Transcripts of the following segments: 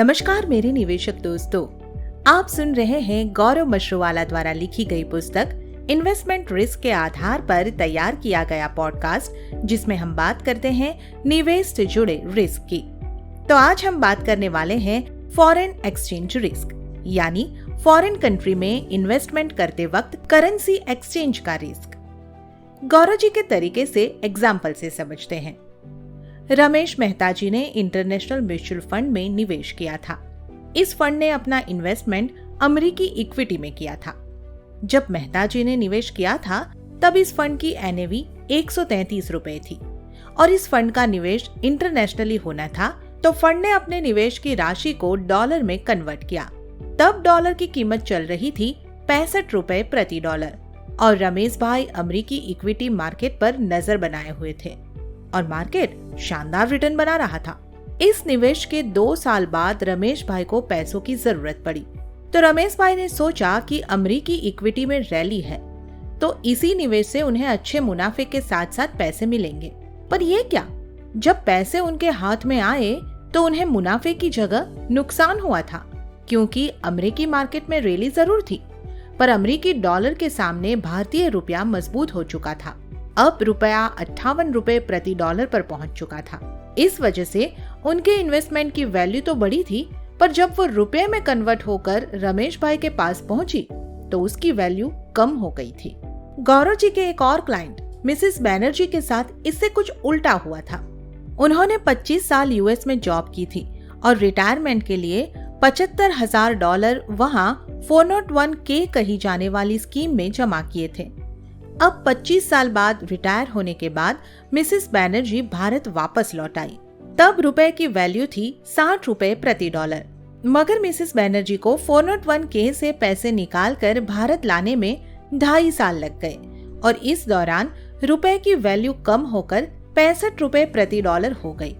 नमस्कार मेरे निवेशक दोस्तों, आप सुन रहे हैं गौरव मशरूवाला द्वारा लिखी गई पुस्तक इन्वेस्टमेंट रिस्क के आधार पर तैयार किया गया पॉडकास्ट, जिसमें हम बात करते हैं निवेश से जुड़े रिस्क की। तो आज हम बात करने वाले हैं फॉरेन एक्सचेंज रिस्क, यानी फॉरेन कंट्री में इन्वेस्टमेंट करते वक्त करेंसी एक्सचेंज का रिस्क। गौरव जी के तरीके से एग्जाम्पल से समझते हैं। रमेश मेहता जी ने इंटरनेशनल म्यूचुअल फंड में निवेश किया था। इस फंड ने अपना इन्वेस्टमेंट अमेरिकी इक्विटी में किया था। जब मेहता जी ने निवेश किया था तब इस फंड की एनएवी 133 रुपए थी और इस फंड का निवेश इंटरनेशनली होना था, तो फंड ने अपने निवेश की राशि को डॉलर में कन्वर्ट किया। तब डॉलर की कीमत चल रही थी 65 रुपए प्रति डॉलर और रमेश भाई अमेरिकी इक्विटी मार्केट पर नजर बनाए हुए थे और मार्केट शानदार रिटर्न बना रहा था। इस निवेश के 2 साल बाद रमेश भाई को पैसों की जरूरत पड़ी, तो रमेश भाई ने सोचा कि अमेरिकी इक्विटी में रैली है, तो इसी निवेश से उन्हें अच्छे मुनाफे के साथ साथ पैसे मिलेंगे। पर ये क्या, जब पैसे उनके हाथ में आए तो उन्हें मुनाफे की जगह नुकसान हुआ था, क्योंकि अमेरिकी मार्केट में रैली जरूर थी, पर अमेरिकी डॉलर के सामने भारतीय रुपया मजबूत हो चुका था। अब रुपया 58 रुपए प्रति डॉलर पर पहुंच चुका था। इस वजह से उनके इन्वेस्टमेंट की वैल्यू तो बढ़ी थी, पर जब वो रुपए में कन्वर्ट होकर रमेश भाई के पास पहुंची तो उसकी वैल्यू कम हो गई थी। गौरव जी के एक और क्लाइंट मिसेस बैनर्जी के साथ इससे कुछ उल्टा हुआ था। उन्होंने 25 साल यूएस में जॉब की थी और रिटायरमेंट के लिए $75,000 वहां 401k कही जाने वाली स्कीम में जमा किए थे। अब 25 साल बाद रिटायर होने के बाद मिसेस बैनर्जी भारत वापस लौट आई। तब रुपए की वैल्यू थी 60 रुपए प्रति डॉलर, मगर मिसेस बैनर्जी को 401k से पैसे निकालकर भारत लाने में 2.5 साल लग गए और इस दौरान रुपए की वैल्यू कम होकर 65 रुपए प्रति डॉलर हो गई।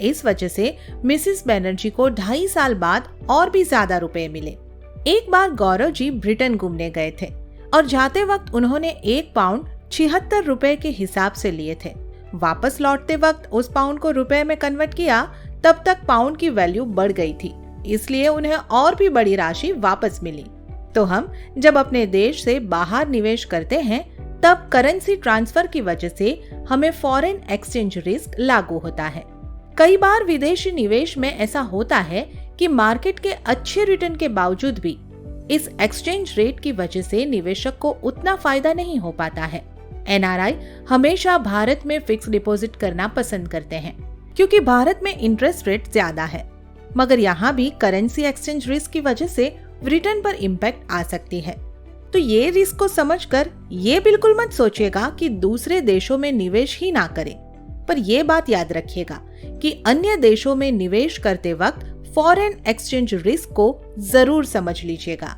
इस वजह से मिसेस बैनर्जी को 2.5 साल बाद और भी ज्यादा रुपए मिले। एक बार गौरव जी ब्रिटेन घूमने गए थे और जाते वक्त उन्होंने 1 पाउंड 76 रुपए के हिसाब से लिए थे। वापस लौटते वक्त उस पाउंड को रुपए में कन्वर्ट किया, तब तक पाउंड की वैल्यू बढ़ गई थी, इसलिए उन्हें और भी बड़ी राशि वापस मिली। तो हम जब अपने देश से बाहर निवेश करते हैं तब करेंसी ट्रांसफर की वजह से हमें फॉरेन एक्सचेंज रिस्क लागू होता है। कई बार विदेशी निवेश में ऐसा होता है कि मार्केट के अच्छे रिटर्न के बावजूद भी इस एक्सचेंज रेट की वजह से निवेशक को उतना फायदा नहीं हो पाता है। एनआरआई हमेशा भारत में फिक्स डिपॉजिट करना पसंद करते हैं, क्योंकि भारत में इंटरेस्ट रेट ज्यादा है, मगर यहाँ भी करेंसी एक्सचेंज रिस्क की वजह से रिटर्न पर इम्पैक्ट आ सकती है। तो ये रिस्क को समझकर ये बिल्कुल मत सोचिएगा कि दूसरे देशों में निवेश ही ना करें, पर यह बात याद रखिएगा कि अन्य देशों में निवेश करते वक्त फॉरेन एक्सचेंज रिस्क को जरूर समझ लीजिएगा।